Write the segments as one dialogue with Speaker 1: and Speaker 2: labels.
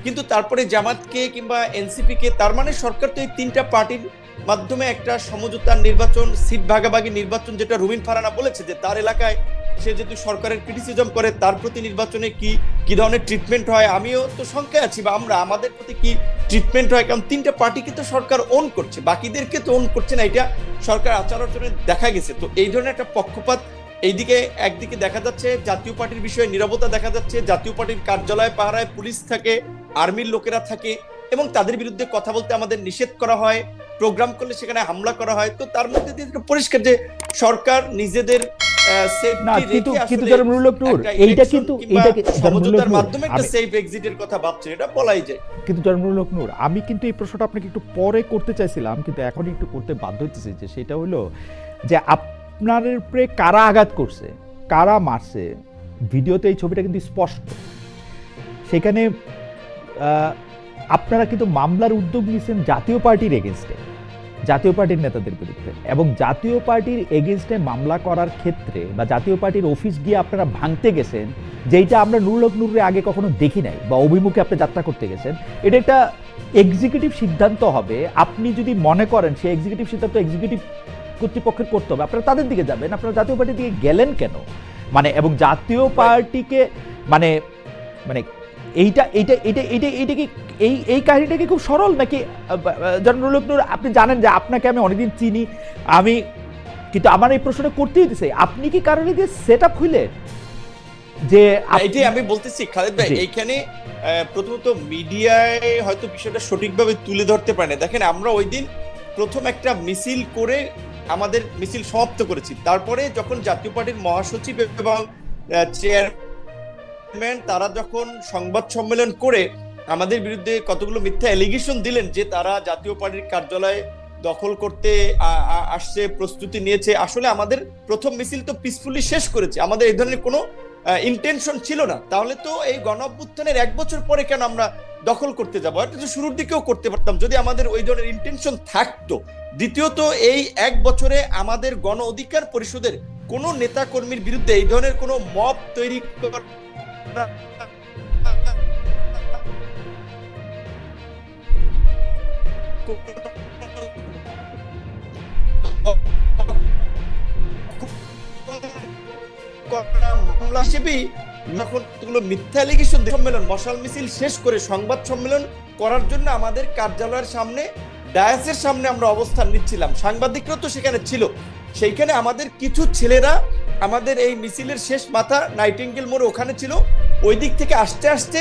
Speaker 1: কিন্তু তারপরে জামাতকে কিংবা এনসিপি কে, তার মানে সরকার তো এই তিনটা পার্টির মাধ্যমে একটা সমঝোতার নির্বাচন, সিট ভাগাভাগি নির্বাচন, যেটা রুমিন ফারহানা বলেছে যে তার এলাকায় সে যদি সরকারের ক্রিটিসিজম করে তার প্রতি নির্বাচনে কি কি ধরনের ট্রিটমেন্ট হয়, আমিও তো শঙ্কায় আছি, বা আমাদের প্রতি কি ট্রিটমেন্ট হয়, কারণ তিনটা পার্টিকে তো সরকার ওন করছে, বাকিদেরকে তো ওন করছে না, এটা সরকার আচার আচরণে দেখা গেছে। তো এই ধরনের একটা পক্ষপাত এইদিকে একদিকে দেখা যাচ্ছে, জাতীয় পার্টির বিষয়ে নীরবতা দেখা যাচ্ছে, জাতীয় পার্টির কার্যালয় পাহারায় পুলিশ থাকে, আর্মির লোকেরা থাকে, এবং তাদের বিরুদ্ধে কথা বলতে আমাদের নিষেধ করা হয়, প্রোগ্রাম করলে সেখানে হামলা করা হয়। তো তার মধ্যে দিয়ে পরিষ্কার যে সরকার নিজেদের
Speaker 2: আমি কিন্তু এই প্রশ্নটা আপনাকে একটু পরে করতে চাইছিলাম, কিন্তু এখন একটু করতে বাধ্য হইতেছি, যে সেটা হলো যে আপনার উপরে কারা আঘাত করছে, কারা মারছে, ভিডিওতে এই ছবিটা কিন্তু স্পষ্ট। সেখানে আপনারা কিন্তু মামলার উদ্যোগ নিয়েছেন জাতীয় পার্টির এগেনস্টে, জাতীয় পার্টির নেতাদের বিরুদ্ধে, এবং জাতীয় পার্টির এগেনস্টে মামলা করার ক্ষেত্রে বা জাতীয় পার্টির অফিস গিয়ে আপনারা ভাঙতে গেছেন, যেইটা আমরা নুরুল হক নূরে আগে কখনো দেখি নাই, বা অভিমুখে আপনি যাত্রা করতে গেছেন। এটা একটা এক্সিকিউটিভ সিদ্ধান্ত হবে। আপনি যদি মনে করেন সেই এক্সিকিউটিভ সিদ্ধান্ত এক্সিকিউটিভ কর্তৃপক্ষের করতে হবে, আপনারা তাদের দিকে যাবেন। আপনারা জাতীয় পার্টির দিকে গেলেন কেন? মানে এবং জাতীয় পার্টিকে মানে মানে এইটা এইটা এইটা এইটা এইটা কি এই কাহিনীটা কি খুব সরল নাকি? নুরুল হক নূর, আপনি জানেন যে আপনাকে আমি অনেকদিন চিনি, আমি কিন্তু আমার এই প্রশ্নটা করতেই দিছে, আপনি কি কারণে দিয়ে সেট আপ হইলেন যে
Speaker 1: এটাই আমি বলতেছি খালেদ ভাই। এইখানে প্রথমত মিডিয়ায় হয়তো বিষয়টা সঠিকভাবে তুলে ধরতে পারে না। দেখেন, আমরা ওই দিন প্রথম একটা মিছিল করে আমাদের মিছিল সমাপ্ত করেছি, তারপরে যখন জাতীয় পার্টির মহাসচিব এবং চেয়ারম্যান তারা যখন সংবাদ সম্মেলন করে আমাদের বিরুদ্ধে কতগুলো মিথ্যা এলিগেশন দিলেন যে তারা জাতীয় পার্টির কার্যালয় দখল করতে আসছে, প্রস্তুতি নিয়েছে। আসলে আমাদের প্রথম মিছিল তো পিসফুলি শেষ করেছে, আমাদের এই ধরনের কোনো ইন্টেনশন ছিল না। তাহলে তো এই গণ অভ্যুত্থানের 1 বছর পরে কেন আমরা দখল করতে যাবো? এটা তো শুরুর দিকেও করতে পারতাম যদি আমাদের ওই ধরনের ইন্টেনশন থাকতো। দ্বিতীয়ত, এই 1 বছরে আমাদের গণ অধিকার পরিষদের কোনো নেতা কর্মীর বিরুদ্ধে এই ধরনের কোনো মব তৈরি করা মামলা হিসেবেই যখন মিথ্যা এলিগেশন সম্মেলন, মশাল মিছিল শেষ করে সংবাদ সম্মেলন করার জন্য আমাদের কার্যালয়ের সামনে, ডায়াসের সামনে আমরা অবস্থান নিচ্ছিলাম, সাংবাদিকরা তো সেখানে ছিল। সেইখানে আমাদের কিছু ছেলেরা আমাদের এই মিছিলের শেষ মাথা নাইটিঙ্গেল মোড়ে ওখানে ছিল, ওই দিক থেকে আসতে আসতে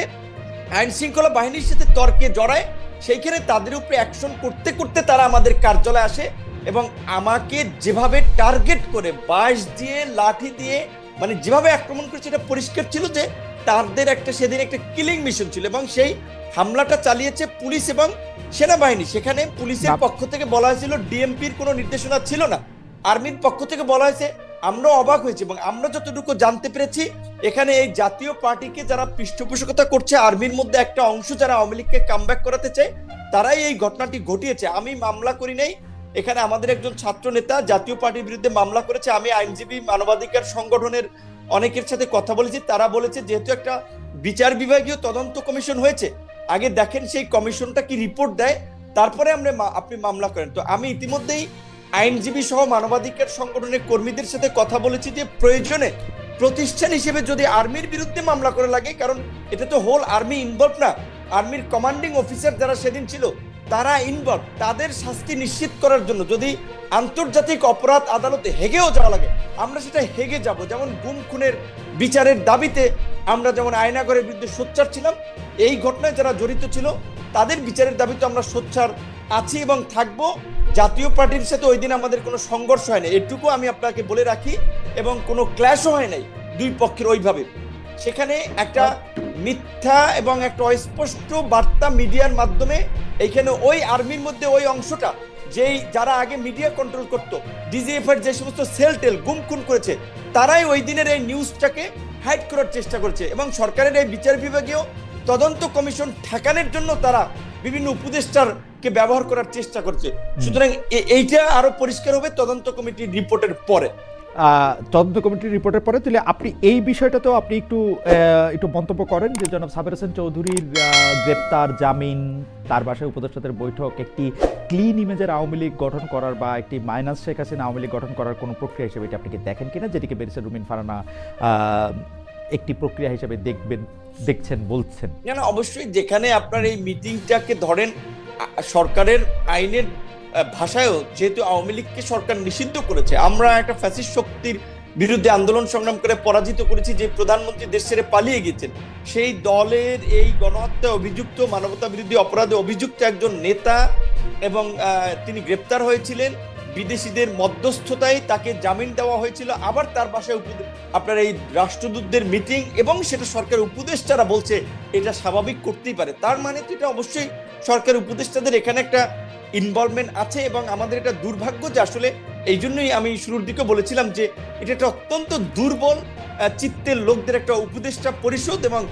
Speaker 1: আইন শৃঙ্খলা বাহিনীর সাথে তর্কে জড়ায়। সেইখানে তাদের উপরে অ্যাকশন করতে করতে তারা আমাদের কার্যালয়ে আসে এবং আমাকে যেভাবে টার্গেট করে বাঁশ দিয়ে, লাঠি দিয়ে, মানে যেভাবে আক্রমণ করেছে, এটা পরিষ্কার ছিল যে তাদের একটা সেদিন একটা কিলিং মিশন ছিল, এবং সেই হামলাটা চালিয়েছে পুলিশ এবং সেনাবাহিনী। সেখানে পুলিশের পক্ষ থেকে বলা হয়েছিল ডিএমপির কোনো নির্দেশনা ছিল না, আর্মির পক্ষ থেকে বলা হয়েছে। আমরা অবাক হয়েছি, এবং আমরা যতটুকু জানতে পেরেছি এখানে এই জাতীয় পার্টিকে যারা পৃষ্ঠপোষকতা করছে, আর্মির মধ্যে একটা অংশ যারা আওয়ামী লীগকে কামব্যাক করাতে চায়, তারাই এই ঘটনাটি ঘটিয়েছে। আমি মামলা করি নাই, এখানে আমাদের একজন ছাত্র নেতা জাতীয় পার্টির বিরুদ্ধে মামলা করেছে। আমি আইনজীবী, মানবাধিকার সংগঠনের অনেকের সাথে কথা বলেছি, তারা বলেছে যেহেতু একটা বিচার বিভাগীয় তদন্ত কমিশন হয়েছে, আগে দেখেন সেই কমিশনটা কি রিপোর্ট দেয়, তারপরে আপনি মামলা করেন। তো আমি ইতিমধ্যেই আইনজীবী সহ মানবাধিকার সংগঠনের কর্মীদের সাথে কথা বলেছি যে প্রয়োজনে প্রতিষ্ঠান হিসেবে যদি আর্মির বিরুদ্ধে মামলা করে লাগে, কারণ এটা তো হোল আর্মি ইনভলভ না, আর্মির কমান্ডিং অফিসার যারা সেদিন ছিল তারা ইনভলভ, তাদের শাস্তি নিশ্চিত করার জন্য যদি আন্তর্জাতিক অপরাধ আদালতে হেগেও যাওয়া লাগে আমরা সেটা হেগে যাব। যেমন গুম খুনের বিচারের দাবিতে আমরা যেমন আয়নাগরের বিরুদ্ধে সোচ্চার ছিলাম, এই ঘটনায় যারা জড়িত ছিল তাদের বিচারের দাবিতে আমরা সোচ্চার আছি এবং থাকবো। জাতীয় পার্টির সাথে ওই দিন আমাদের কোনো সংঘর্ষ হয় না, এটুকু আমি আপনাকে বলে রাখি, এবং কোনো ক্ল্যাশও হয় নাই দুই পক্ষের ওইভাবে। সেখানে একটা মিথ্যা এবং একটা অস্পষ্ট বার্তা মিডিয়ার মাধ্যমে এইখানে ওই আর্মির মধ্যে ওই অংশটা যেই যারা আগে মিডিয়া কন্ট্রোল করতো, ডিজিএফ এর যে সমস্ত সেল টেল গুম খুন করেছে, তারাই ওই দিনের এই নিউজটাকে হাইড করার চেষ্টা করছে, এবং সরকারের এই বিচার বিভাগীয় তদন্ত কমিশন ঠেকানোর জন্য তারা বিভিন্ন উপদেষ্টারকে ব্যবহার করার চেষ্টা করছে। সুতরাং এইটা আরো পরিষ্কার হবে তদন্ত কমিটির রিপোর্টের পরে।
Speaker 2: তদন্ত কমিটির রিপোর্টের পরে, তাহলে আপনি এই বিষয়টাতেও আপনি একটু মন্তব্য করেন যে জনাব সাবের হোসেন চৌধুরীর গ্রেপ্তার, জামিন, তার বাসায় উপদেষ্টাদের বৈঠক একটি ক্লিন ইমেজের আওয়ামী লীগ গঠন করার বা একটি মাইনাস শেখ হাসিনা আওয়ামী লীগ গঠন করার কোনো প্রক্রিয়া হিসেবে এটা আপনি কি দেখেন কিনা, যেটিকে ব্যারিস্টার রুমিন ফারহানা একটি প্রক্রিয়া হিসেবে দেখছেন বলছেন?
Speaker 1: না, অবশ্যই। যেখানে আপনার এই মিটিংটাকে ধরেন সরকারের আইনের ভাষায়ও যেহেতু আওয়ামী লীগকে সরকার নিষিদ্ধ করেছে, আমরা একটা ফ্যাসিস্ট শক্তির বিরুদ্ধে আন্দোলন সংগ্রাম করে পরাজিত করেছি, যে প্রধানমন্ত্রী দেশ ছেড়ে পালিয়ে গেছেন, সেই দলের এই গণহত্যায় অভিযুক্ত, মানবতা বিরোধী অপরাধে অভিযুক্ত একজন নেতা, এবং তিনি গ্রেপ্তার হয়েছিলেন বিদেশিদের মধ্যস্থতায়, তাকে জামিন দেওয়া হয়েছিল, আবার তার বাসায় আপনার এই রাষ্ট্রদূতদের মিটিং, এবং সেটা সরকার উপদেষ্টারা বলছে এটা স্বাভাবিক করতেই পারে। তার মানে তো এটা অবশ্যই সরকার উপদেষ্টাদের এখানে একটা ইনভলভমেন্ট আছে, এবং আমাদের এটা দুর্ভাগ্য যে আসলে এই জন্যই আমি শুরুর দিকে বলেছিলাম যে এটা একটা অত্যন্ত দুর্বল চিত্তের লোকদের একটা উপদেষ্টা পরিষদ, এবং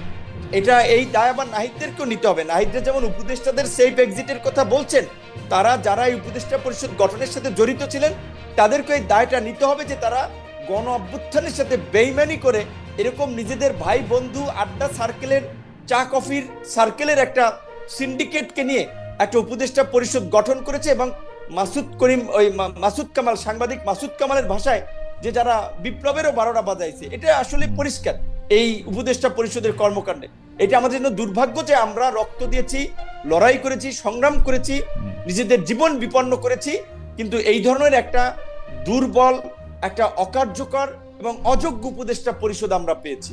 Speaker 1: এটা এই দায় আবার নাহিদদেরকেও নিতে হবে। নাহিদরা যেমন উপদেষ্টাদের সেফ এক্সিটের কথা বলছেন, তারা যারা এই উপদেষ্টা পরিষদ গঠনের সাথে জড়িত ছিলেন তাদেরকে এই দায়টা নিতে হবে যে তারা গণ অভ্যুত্থানের সাথে বেইমানি করে এরকম নিজেদের ভাই বন্ধু আড্ডা সার্কেলের, চা কফির সার্কেলের একটা সিন্ডিকেটকে নিয়ে একটা উপদেষ্টা পরিষদ গঠন করেছে, এবং মাসুদ কামাল, সাংবাদিক মাসুদ কামালের ভাষায় যে যারা বিপ্লবেরও 12টা বাজাইছে, এটা আসলে পরিষ্কার এই উপদেষ্টা পরিষদের কর্মকাণ্ডে। এটা আমাদের জন্য দুর্ভাগ্য যে আমরা রক্ত দিয়েছি, লড়াই করেছি, সংগ্রাম করেছি, নিজেদের জীবন বিপন্ন করেছি, কিন্তু এই ধরনের একটা দুর্বল, একটা অকার্যকর এবং অযোগ্য উপদেষ্টা পরিষদ আমরা পেয়েছি।